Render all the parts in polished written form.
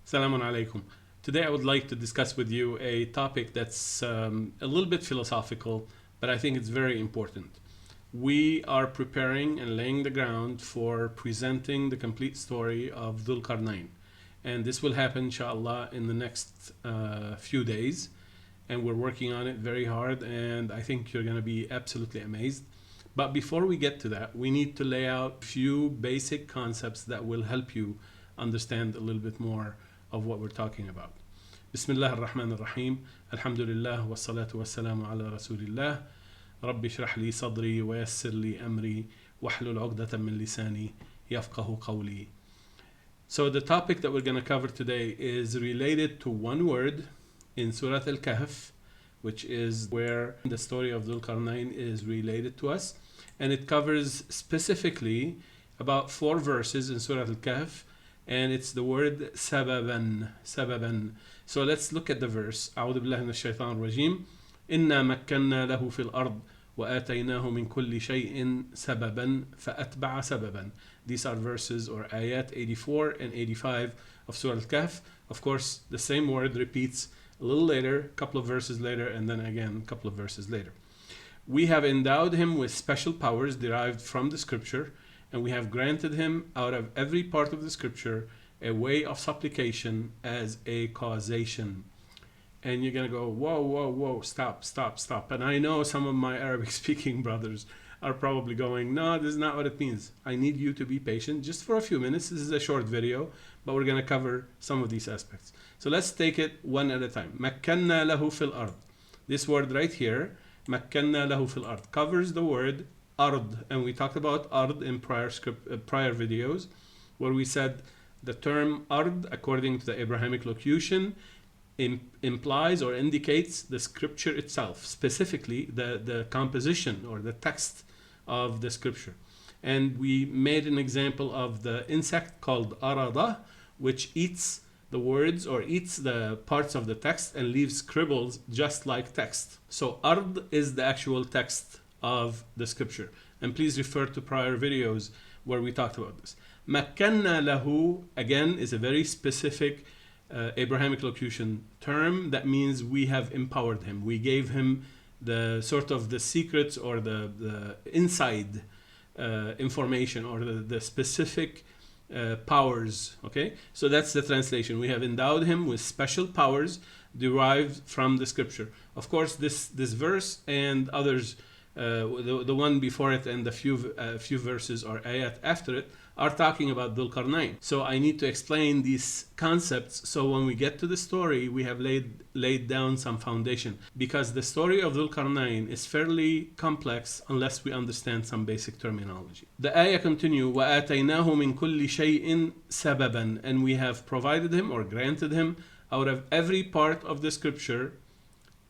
Assalamu alaikum. Today I would like to discuss with you a topic that's a little bit philosophical, but I think it's very important. We are preparing and laying the ground for presenting the complete story of Dhul Qarnayn. And this will happen, inshallah, in the next few days. And we're working on it very hard, and I think you're going to be absolutely amazed. But before we get to that, we need to lay out a few basic concepts that will help you understand a little bit more of what we're talking about. Bismillah ar-Rahman ar-Rahim. Alhamdulillah wa salatu wa salamu ala Rasulillah. Rabbi shrah li sadri wa yassir li amri wahlul 'uqdatan min lisani yafqahu qawli. So the topic that we're going to cover today is related to one word in Surah Al-Kahf, which is where the story of Dhul Qarnayn is related to us. And it covers specifically about 4 verses in Surah Al-Kahf, and it's the word sababan. So let's look at the verse. أعوذ بالله من الشيطان الرجيم. إنا مكنا له في الأرض وآتيناه من كل شيء سببا فأتبع سببا. These are verses or ayat 84 and 85 of Surah Al-Kahf. Of course, the same word repeats a little later, a couple of verses later, and then again a couple of verses later. We have endowed him with special powers derived from the scripture, and we have granted him out of every part of the scripture a way of supplication as a causation. And you're going to go, whoa, stop. And I know some of my Arabic speaking brothers are probably going, no, this is not what it means. I need you to be patient just for a few minutes. This is a short video, but we're going to cover some of these aspects. So let's take it one at a time. مَكَّنَّا لَهُ فِي الْأَرْضِ. This word right here, مَكَّنَّا لَهُ فِي الْأَرْضِ, covers the word ard. And we talked about ard in prior videos, where we said the term ard, according to the Abrahamic locution, implies or indicates the scripture itself, specifically the composition or the text of the scripture. And we made an example of the insect called arada, which eats the words or eats the parts of the text and leaves scribbles just like text. So ard is the actual text of the scripture. And please refer to prior videos where we talked about this. Makkanna lahu, again, is a very specific Abrahamic locution term that means we have empowered him. We gave him the sort of the secrets or the inside information or the specific powers. Okay, so that's the translation. We have endowed him with special powers derived from the scripture. Of course, this verse and others, the one before it and the few verses or ayat after it, are talking about Dhul Qarnayn. So I need to explain these concepts so when we get to the story, we have laid down some foundation. Because the story of Dhul Qarnayn is fairly complex unless we understand some basic terminology. The ayah continue, وَآتَيْنَاهُ مِن كُلِّ شَيْءٍ سَبَبًا. And we have provided him or granted him out of every part of the scripture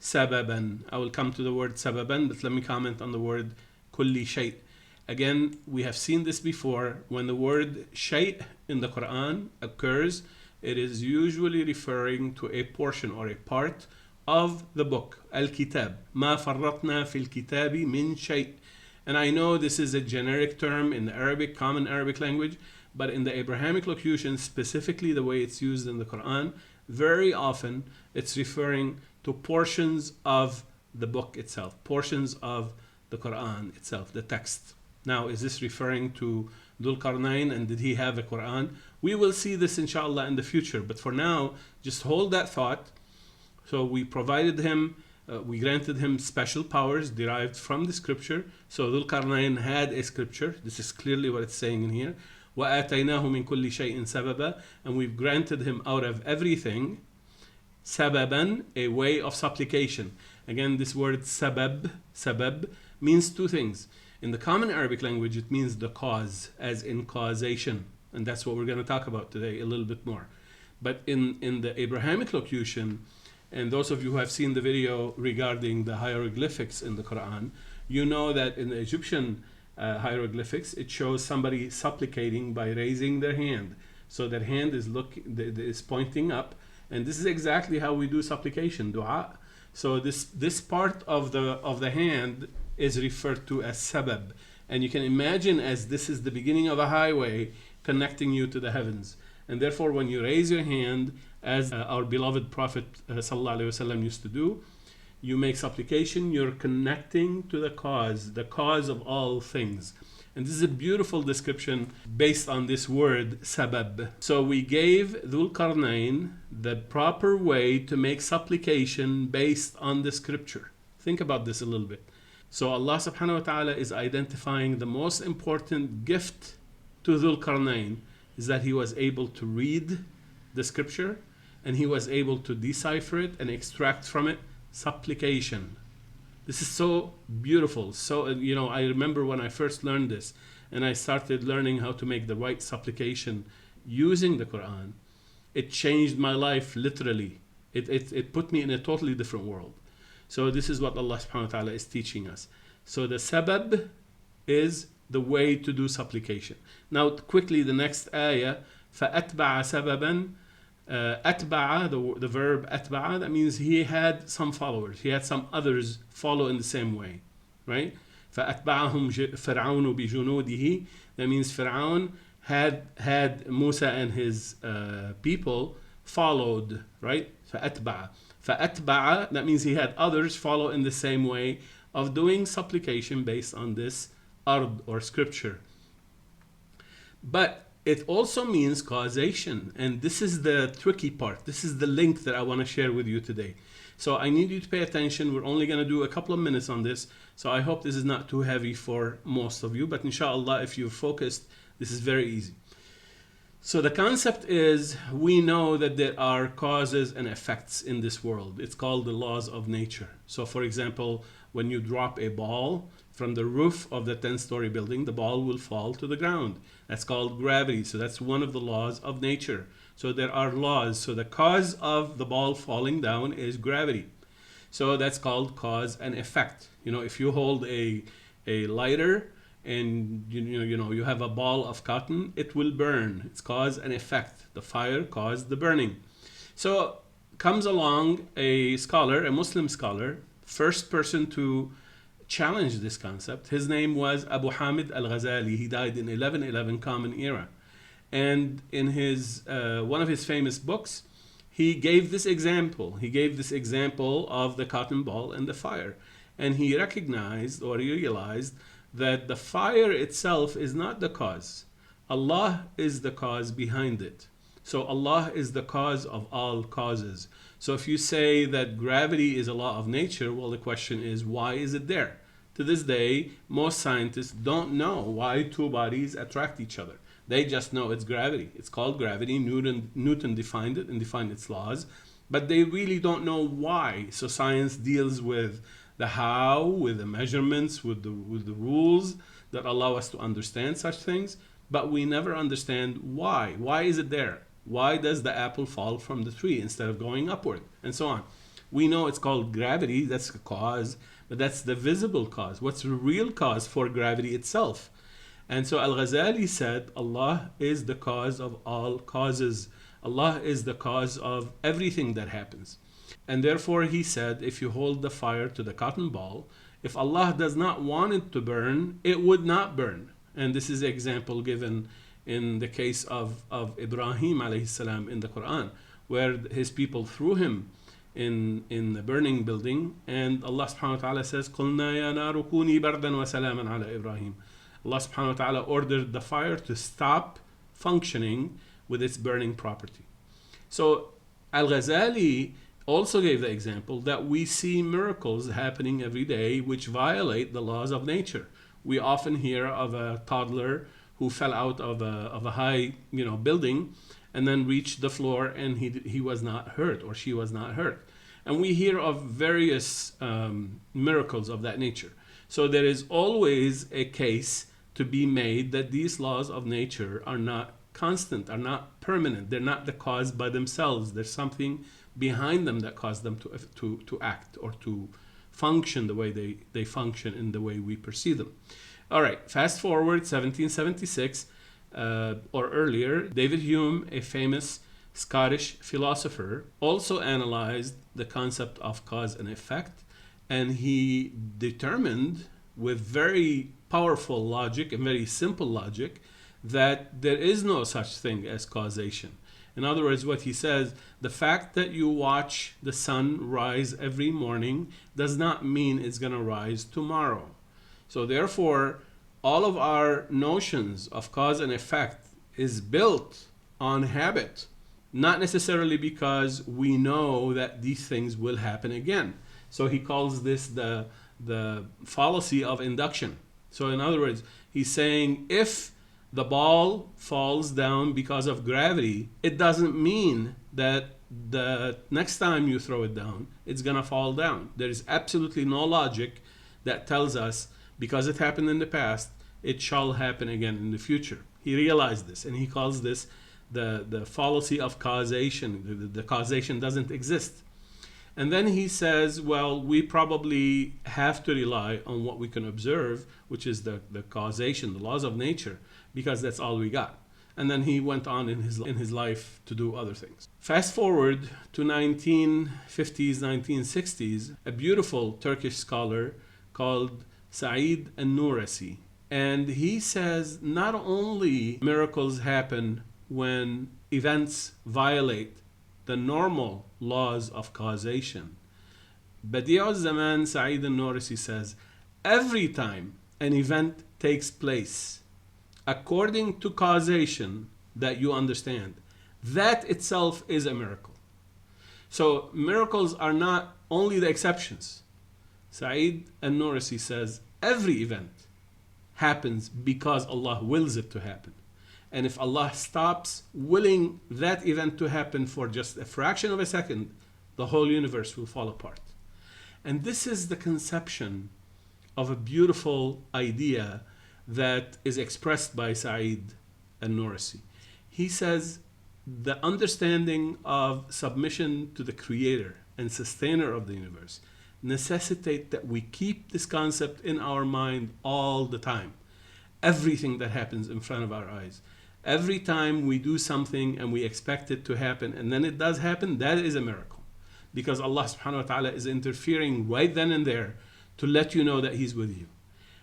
sababan. I will come to the word sababan, but let me comment on the word kulli shay. Again, we have seen this before. When the word shay in the Quran occurs, it is usually referring to a portion or a part of the book. Al-Kitab. Ma farratna fil kitabi min shay. And I know this is a generic term in the Arabic, common Arabic language, but in the Abrahamic locution, specifically the way it's used in the Quran, very often it's referring to portions of the book itself, portions of the Quran itself, the text. Now, is this referring to Dhul Qarnayn and did he have a Quran? We will see this inshallah in the future, but for now, just hold that thought. So we provided him, we granted him special powers derived from the scripture. So Dhul Qarnayn had a scripture. This is clearly what it's saying in here. وَآتَيْنَاهُ مِن كُلِّ شَيْءٍ سَبَبًا. And we've granted him out of everything sababan, a way of supplication. Again, this word sabab means 2 things. In the common Arabic language, it means the cause, as in causation. And that's what we're going to talk about today a little bit more. But in the Abrahamic locution, and those of you who have seen the video regarding the hieroglyphics in the Quran, you know that in the Egyptian hieroglyphics, it shows somebody supplicating by raising their hand. So their hand is pointing up. And this is exactly how we do supplication, dua. So this part of the hand is referred to as sabab. And you can imagine as this is the beginning of a highway connecting you to the heavens. And therefore, when you raise your hand, as our beloved Prophet sallallahu alaihi wasallam used to do, you make supplication, you're connecting to the cause of all things. And this is a beautiful description based on this word, sabab. So we gave Dhul Qarnayn the proper way to make supplication based on the scripture. Think about this a little bit. So Allah subhanahu wa ta'ala is identifying the most important gift to Dhul Qarnayn is that he was able to read the scripture and he was able to decipher it and extract from it supplication. This is so beautiful. So, I remember when I first learned this and I started learning how to make the right supplication using the Quran, it changed my life literally. It put me in a totally different world. So this is what Allah subhanahu wa ta'ala is teaching us. So the sabab is the way to do supplication. Now quickly the next ayah, فَأَتْبَعَ سَبَبًا. Atba'a, the verb atba'a, that means he had some followers. He had some others follow in the same way, right? فَأَتْبَعَهُمْ فِرْعَوْنُ بِجُنُودِهِ. That means Fir'aun had Musa and his people followed, right? فَأَتْبَعَ. فَأَتْبَعَ, that means he had others follow in the same way of doing supplication based on this ard or scripture. But it also means causation, and this is the tricky part. This is the link that I want to share with you today. So I need you to pay attention. We're only going to do a couple of minutes on this, so I hope this is not too heavy for most of you, but inshallah, if you're focused, this is very easy. So the concept is, we know that there are causes and effects in this world. It's called the laws of nature. So for example, when you drop a ball from the roof of the 10-story building, the ball will fall to the ground. That's called gravity. So that's one of the laws of nature. So there are laws. So the cause of the ball falling down is gravity. So that's called cause and effect. If you hold a lighter and you have a ball of cotton, it will burn. It's cause and effect. The fire caused the burning. So comes along a scholar, a Muslim scholar, first person to challenge this concept. His name was Abu Hamid al-Ghazali. He died in 1111 Common Era. And in his one of his famous books, he gave this example. He gave this example of the cotton ball and the fire. And he recognized or realized that the fire itself is not the cause. Allah is the cause behind it. So Allah is the cause of all causes. So if you say that gravity is a law of nature, well, the question is, why is it there? To this day, most scientists don't know why two bodies attract each other. They just know it's gravity. It's called gravity. Newton defined it and defined its laws, but they really don't know why. So science deals with the how, with the measurements, with the rules that allow us to understand such things, but we never understand why. Why is it there? Why does the apple fall from the tree instead of going upward? And so on. We know it's called gravity, that's the cause, but that's the visible cause. What's the real cause for gravity itself? And so Al-Ghazali said, Allah is the cause of all causes. Allah is the cause of everything that happens. And therefore he said, if you hold the fire to the cotton ball, if Allah does not want it to burn, it would not burn. And this is an example given in the case of Ibrahim alayhi salam in the Quran, where his people threw him in the burning building, and Allah subhanahu wa ta'ala says, قُلْنَا يَا نَارُ كُونِي بَرْدًا وَسَلَامًا عَلَى إِبْرَاهِيمَ. Allah subhanahu wa ta'ala ordered the fire to stop functioning with its burning property. So Al-Ghazali also gave the example that we see miracles happening every day which violate the laws of nature. We often hear of a toddler who fell out of a high building and then reached the floor and he was not hurt or she was not hurt. And we hear of various miracles of that nature. So there is always a case to be made that these laws of nature are not constant, are not permanent. They're not the cause by themselves. There's something behind them that caused them to act or to function the way they function in the way we perceive them. All right, fast forward 1776 or earlier, David Hume, a famous Scottish philosopher, also analyzed the concept of cause and effect, and he determined with very powerful logic and very simple logic that there is no such thing as causation. In other words, what he says, the fact that you watch the sun rise every morning does not mean it's going to rise tomorrow. So therefore, all of our notions of cause and effect is built on habit, not necessarily because we know that these things will happen again. So he calls this the fallacy of induction. So in other words, he's saying if the ball falls down because of gravity, it doesn't mean that the next time you throw it down, it's gonna fall down. There is absolutely no logic that tells us because it happened in the past, it shall happen again in the future. He realized this, and he calls this the fallacy of causation. The causation doesn't exist. And then he says, well, we probably have to rely on what we can observe, which is the causation, the laws of nature, because that's all we got. And then he went on in his life to do other things. Fast forward to 1950s, 1960s, a beautiful Turkish scholar called Said al-Nursi. And he says not only miracles happen when events violate the normal laws of causation, Badi' al-Zaman Said al-Nursi says every time an event takes place according to causation that you understand, that itself is a miracle. So miracles are not only the exceptions. Said al-Nursi says every event happens because Allah wills it to happen. And if Allah stops willing that event to happen for just a fraction of a second, the whole universe will fall apart. And this is the conception of a beautiful idea that is expressed by Said al-Nursi. He says the understanding of submission to the creator and sustainer of the universe necessitate that we keep this concept in our mind all the time. Everything that happens in front of our eyes. Every time we do something and we expect it to happen and then it does happen, that is a miracle. Because Allah subhanahu wa ta'ala is interfering right then and there to let you know that He's with you.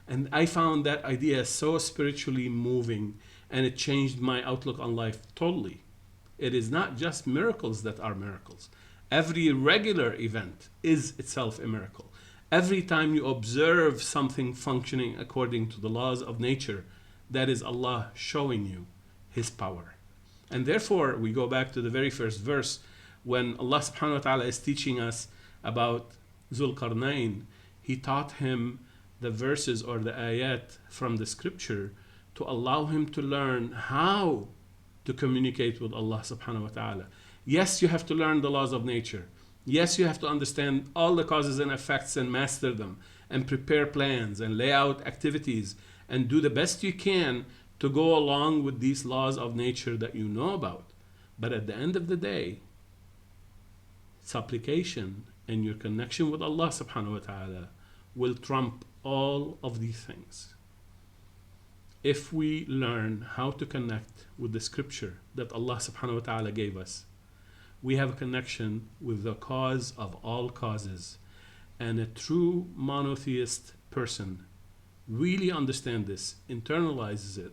And I found that idea so spiritually moving, and it changed my outlook on life totally. It is not just miracles that are miracles. Every regular event is itself a miracle. Every time you observe something functioning according to the laws of nature, that is Allah showing you His power. And therefore, we go back to the very first verse when Allah subhanahu wa ta'ala is teaching us about Zulqarnain. He taught him the verses or the ayat from the scripture to allow him to learn how to communicate with Allah subhanahu wa ta'ala. Yes, you have to learn the laws of nature. Yes, you have to understand all the causes and effects and master them and prepare plans and lay out activities and do the best you can to go along with these laws of nature that you know about. But at the end of the day, supplication and your connection with Allah subhanahu wa ta'ala will trump all of these things. If we learn how to connect with the scripture that Allah subhanahu wa ta'ala gave us, we have a connection with the cause of all causes. And a true monotheist person really understands this, internalizes it,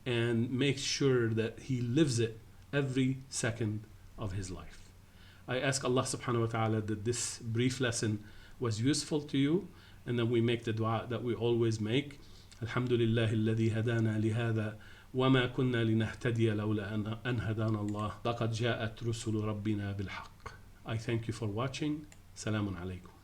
and makes sure that he lives it every second of his life. I ask Allah subhanahu wa ta'ala that this brief lesson was useful to you, and then we make the dua that we always make. Alhamdulillah alladhi hadana lihada وما كنا لنهتدي لولا أن هدانا الله لقد جاءت رسل ربنا بالحق. I thank you for watching. Salamun alaykum.